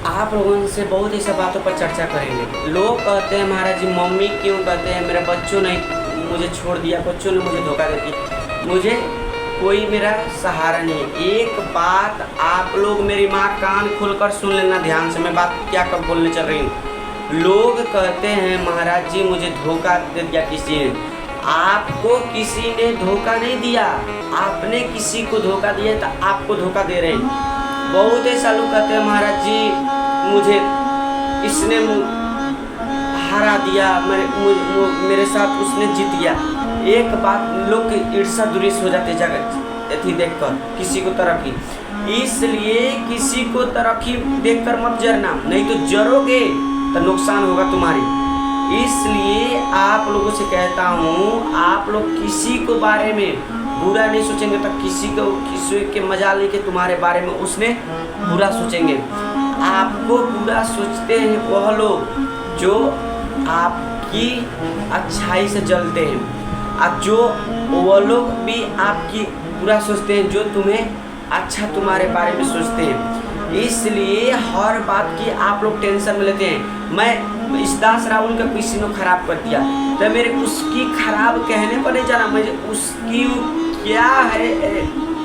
आप लोगों से बहुत ऐसा बातों पर चर्चा करेंगे। लोग कहते हैं महाराज जी, मम्मी क्यों कहते हैं मेरे बच्चों ने मुझे छोड़ दिया, बच्चों ने मुझे धोखा दे दिया, मुझे कोई मेरा सहारा नहीं है। एक बात आप लोग, मेरी माँ, कान खोलकर सुन लेना ध्यान से, मैं बात क्या कब बोलने चल रही हूँ। लोग कहते हैं महाराज जी मुझे धोखा दे दिया किसी ने। आपको किसी ने धोखा नहीं दिया, आपने किसी को धोखा दिया तो आपको धोखा दे रहे हैं। बहुत ऐसा लोग कहते हैं महाराज जी मुझे इसने हरा दिया, मेरे साथ उसने जीत गया। एक बात, लोग ईर्ष्या दुरिश हो जाते जगह थी देखकर किसी को तरक्की। इसलिए किसी को तरक्की देखकर मत जरना, नहीं तो जरोगे तो नुकसान होगा तुम्हारी। इसलिए आप लोगों से कहता हूँ, आप लोग किसी को बारे में बुरा नहीं सोचेंगे तो किसी के मजा लेके तुम्हारे बारे में उसने बुरा सोचेंगे। आपको बुरा सोचते हैं वह लोग जो आपकी अच्छाई से जलते हैं, और जो वो लोग भी आपकी बुरा सोचते हैं जो तुम्हें अच्छा तुम्हारे बारे में सोचते हैं। इसलिए हर बात की आप लोग टेंशन में लेते हैं। मैं इस दास राहुल का किसी ने खराब कर दिया तो मेरे उसकी खराब कहने पर नहीं जाना, मुझे उसकी क्या है,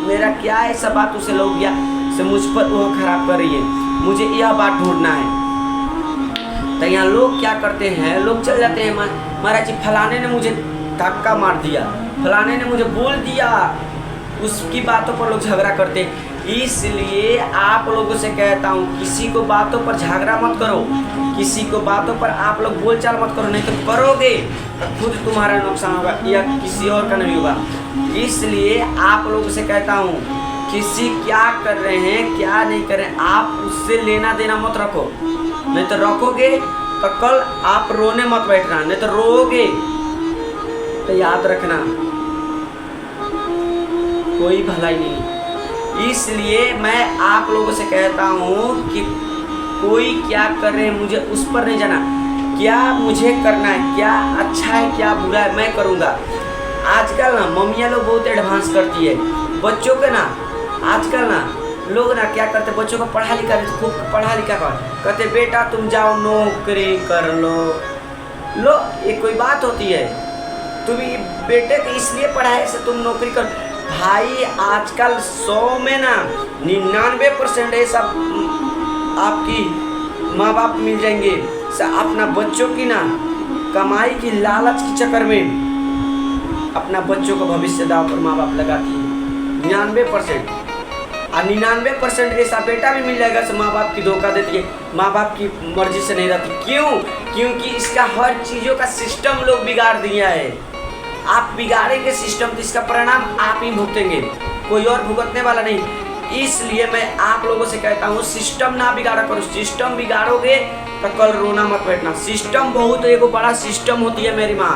मेरा क्या ऐसा बात उसे लोग गया से मुझ पर वह खराब कर रही है, मुझे यह बात ढूंढना है। तो यहाँ लोग क्या करते हैं, लोग चल जाते हैं महाराज जी फलाने ने मुझे धक्का मार दिया, फलाने ने मुझे बोल दिया, उसकी बातों पर लोग झगड़ा करते हैं। इसलिए आप लोगों से कहता हूँ किसी को बातों पर झगड़ा मत करो, किसी को बातों पर आप लोग बोलचाल मत करो, नहीं तो करोगे तो खुद तुम्हारा नुकसान होगा या किसी और का नहीं होगा। इसलिए आप लोगों से कहता हूँ किसी क्या कर रहे हैं क्या नहीं कर रहे हैं आप उससे लेना देना मत रखो, नहीं तो रखोगे तो कल आप रोने मत बैठना, नहीं तो रोओगे तो याद रखना कोई भलाई नहीं। इसलिए मैं आप लोगों से कहता हूँ कि कोई क्या कर रहे हैं मुझे उस पर नहीं जाना, क्या मुझे करना है, क्या अच्छा है क्या बुरा है मैं करूँगा। आजकल ना मम्मियाँ लोग बहुत एडवांस करती है बच्चों के ना, आजकल ना लोग ना क्या करते, बच्चों को पढ़ा लिखा रहे, खूब पढ़ा लिखा कर, कहते बेटा तुम जाओ नौकरी कर लो, ये कोई बात होती है? तुम बेटे को इसलिए पढ़ाए से तुम नौकरी कर। भाई आजकल 100 में ना 99% ऐसा आपकी माँ बाप मिल जाएंगे अपना बच्चों की ना कमाई की लालच के चक्कर में अपना बच्चों को भविष्य दाव पर माँ बाप लगाती है 99%। और 99% ऐसा बेटा भी मिल जाएगा से माँ बाप की धोखा देती है, माँ बाप की मर्जी से नहीं रहती। क्यों? क्योंकि इसका हर चीज़ों का सिस्टम लोग बिगाड़ दिया है। आप बिगाड़ेंगे सिस्टम तो इसका परिणाम आप ही भुगतेंगे, कोई और भुगतने वाला नहीं। इसलिए मैं आप लोगों से कहता हूँ सिस्टम ना बिगाड़ा करो, सिस्टम बिगाड़ोगे तो कल रोना मत बैठना। सिस्टम बहुत एक बड़ा सिस्टम होती है मेरी माँ,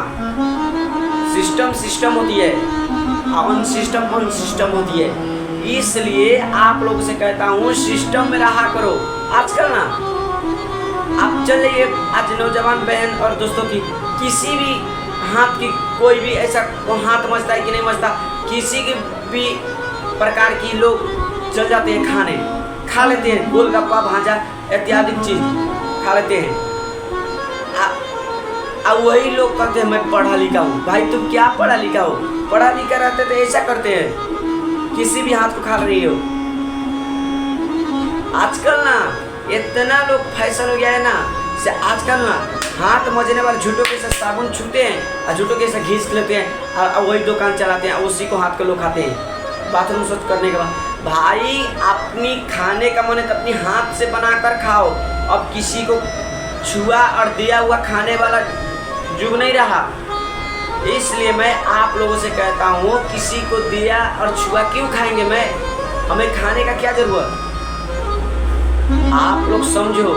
सिस्टम होती है, अनसिस्टम होती है। इसलिए आप लोगों से कहता हूँ सिस्टम में रहा करो। आजकल ना आप चलिए आज नौजवान बहन और दोस्तों की किसी भी हाथ की कोई भी ऐसा हाथ मचता है कि नहीं मचता, किसी की भी प्रकार की लोग चल जाते हैं खाने, खा लेते हैं गोलगप्पा भाजा इत्यादि चीज खा लेते हैं। अब वही लोग कहते हैं मैं पढ़ा लिखा हूँ। भाई तुम क्या पढ़ा लिखा हो? पढ़ा लिखा रहते तो ऐसा करते हैं, किसी भी हाथ को खा रही हो। आजकल ना इतना लोग फैशन हो गया है ना से आजकल ना हाथ मजने वाले झूठों के साथ साबुन छूते हैं और झूठों के साथ घीस लेते हैं और वही दुकान चलाते हैं, उसी को हाथ के लोग खाते हैं बाथरूम स्वच्छ करने के बाद। भाई अपनी खाने का मन है तो अपनी हाथ से बनाकर खाओ। अब किसी को छुआ और दिया हुआ खाने वाला युग नहीं रहा। इसलिए मैं आप लोगों से कहता हूँ किसी को दिया और छुआ क्यों खाएंगे, हमें खाने का क्या जरूरत। आप लोग समझो,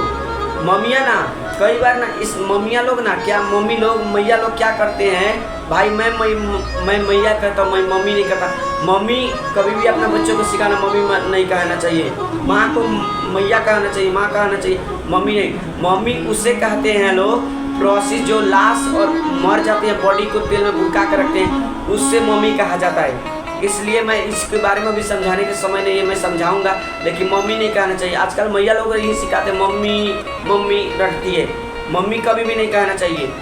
मम्मियाँ ना कई बार ना इस मम्मियाँ लोग ना क्या मैया लोग क्या करते हैं, भाई मैं मैया कहता हूँ, मैं मम्मी नहीं कहता। मम्मी कभी भी अपना बच्चों को सिखाना मम्मी नहीं कहना चाहिए, माँ को मैया कहना चाहिए, माँ कहना चाहिए, मम्मी नहीं। मम्मी उसे कहते हैं लोग प्रोसेस जो लाश और मर जाते हैं बॉडी को तेल में भुनका कर रखते हैं, उससे मम्मी कहा जाता है। इसलिए मैं इसके बारे में भी समझाने के समय नहीं है, मैं समझाऊंगा, लेकिन मम्मी नहीं कहना चाहिए। आजकल मैया लोग यही सिखाते हैं, मम्मी मम्मी रटती है, मम्मी कभी भी नहीं कहना चाहिए।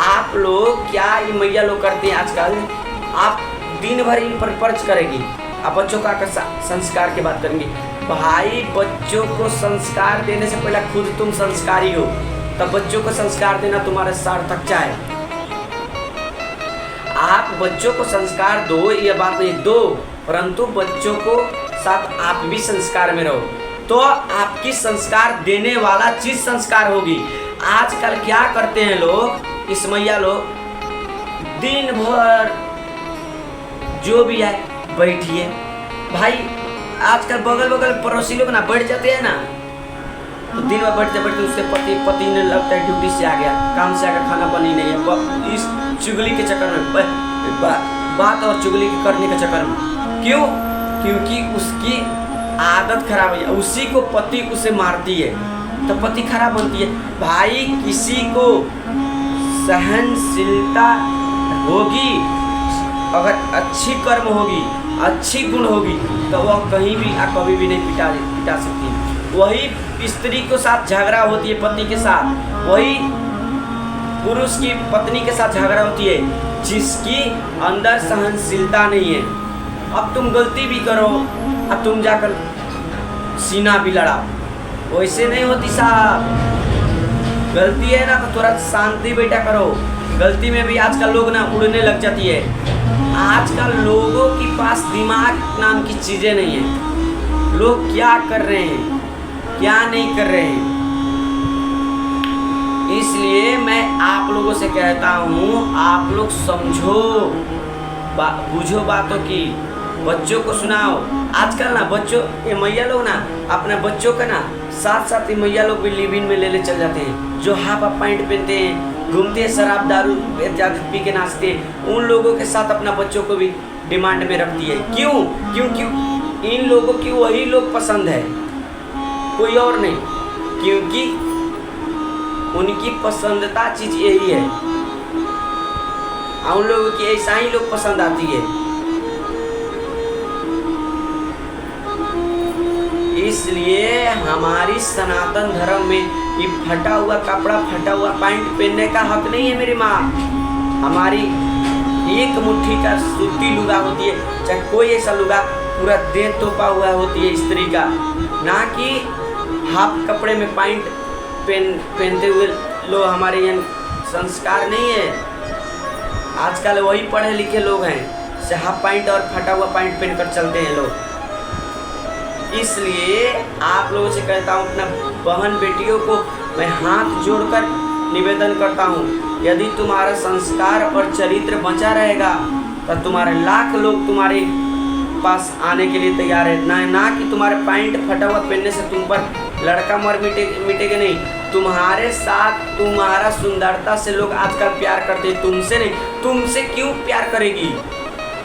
आप लोग क्या ये मैया लोग करते हैं आजकल, आप दिन भर इन पर पर्च करेगी, आप बच्चों का संस्कार की बात करेंगे। भाई बच्चों को संस्कार देने से पहले खुद तुम संस्कारी हो, तब बच्चों को संस्कार देना तुम्हारा सार्थकता है। आप बच्चों को संस्कार दो, ये बात नहीं दो, परंतु बच्चों को साथ आप भी संस्कार में रहो, तो आपकी संस्कार देने वाला चीज संस्कार होगी। आजकल क्या करते हैं लोग, इस मैया लोग दिन भर जो भी है बैठिए। भाई आजकल बगल बगल पड़ोसी लोग ना बैठ जाते हैं ना, तो दिन भर बैठते बैठते उसके पति ने लगता है ड्यूटी से आ गया, काम से आकर खाना बनी नहीं है, इस चुगली के चक्कर में बात और चुगली करने के चक्कर में। क्यों? क्योंकि उसकी आदत खराब है, उसी को पति उसे मारती है तो पति खराब बनती है। भाई किसी को सहनशीलता होगी, अगर अच्छी कर्म होगी, अच्छी गुण होगी, तो वह कहीं भी कभी भी नहीं पिटा सकती। वही स्त्री के साथ झगड़ा होती है पति के साथ, वही पुरुष की पत्नी के साथ झगड़ा होती है जिसकी अंदर सहनशीलता नहीं है। अब तुम गलती भी करो, अब तुम जाकर सीना भी लड़ा, वैसे नहीं होती साहब। गलती है ना तो थोड़ा शांति बैठा करो। गलती में भी आजकल लोग ना उड़ने लग जाती है। आजकल लोगों के पास दिमाग नाम की चीजें नहीं है। लोग क्या कर रहे हैं, क्या नहीं कर रहे हैं। इसलिए मैं आप लोगों से कहता हूँ, आप लोग समझो, बुझो बातों की, बच्चों को सुनाओ। आजकल ना बच्चों, ये मैया लोग ना अपने बच्चों का ना साथ साथ ये मैया लोग भी लिविन में ले चल जाते हैं, जो हाफ पैंट पहनते हैं, घूमते हैं, शराब दारू पी के नाचते हैं, उन लोगों के साथ अपना बच्चों को भी डिमांड में रखती है। क्यों? क्योंकि इन लोगों की वही लोग पसंद है, कोई और नहीं। क्योंकि उनकी पसंदता चीज यही है, उन लोगों की ऐसा ही लोग पसंद आती है। इसलिए हमारी सनातन धर्म में ये फटा हुआ कपड़ा, फटा हुआ पैंट पहनने का हक नहीं है मेरी माँ। हमारी एक मुट्ठी का सूती लुगा होती है, चाहे कोई ऐसा लुगा पूरा देह तोपा हुआ होती है स्त्री का, ना कि हाफ कपड़े में पैंट पहनते हुए लोग। हमारे यहाँ संस्कार नहीं है। आजकल वही पढ़े लिखे लोग हैं, हाफ पैंट और फटा हुआ पैंट पहनकर चलते हैं लोग। इसलिए आप लोगों से कहता हूँ, अपना बहन बेटियों को मैं हाथ जोड़कर निवेदन करता हूँ, यदि तुम्हारा संस्कार और चरित्र बचा रहेगा तो तुम्हारे लाख लोग तुम्हारे पास आने के लिए तैयार है। ना कि तुम्हारे पैंट फटा हुआ पहनने से तुम पर लड़का मर मिटेगा नहीं, तुम्हारे साथ तुम्हारा सुंदरता से लोग आजकल प्यार करते हैं, तुमसे नहीं। तुमसे क्यों प्यार करेगी?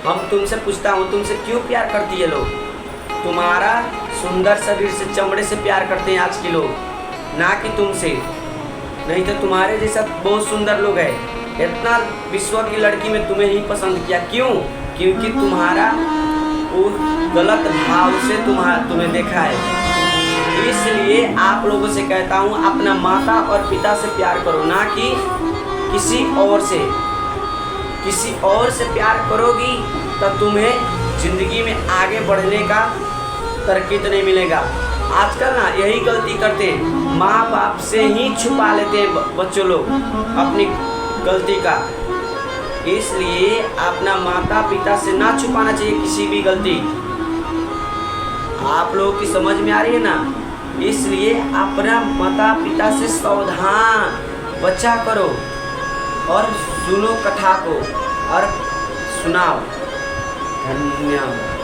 हम तुमसे पूछता हूँ, तुमसे क्यों प्यार करती है लोग? तुम्हारा सुंदर शरीर से, चमड़े से प्यार करते हैं आज के लोग, ना कि तुमसे। नहीं तो तुम्हारे जैसा बहुत सुंदर लोग हैं, इतना विश्व की लड़की में तुम्हें ही पसंद किया। क्यों? क्योंकि तुम्हारा वो गलत भाव से तुम्हें देखा है। इसलिए आप लोगों से कहता हूँ, अपना माता और पिता से प्यार करो, ना कि किसी और से। किसी और से प्यार करोगी तो तुम्हें जिंदगी में आगे बढ़ने का तरकीब नहीं मिलेगा। आजकल ना यही गलती करते हैं, माँ बाप से ही छुपा लेते हैं बच्चों लोग अपनी गलती का। इसलिए अपना माता पिता से ना छुपाना चाहिए किसी भी गलती। आप लोगों की समझ में आ रही है ना? इसलिए अपना माता पिता से सावधान बचा करो और सुनो कथा को और सुनाओ। धन्यवाद।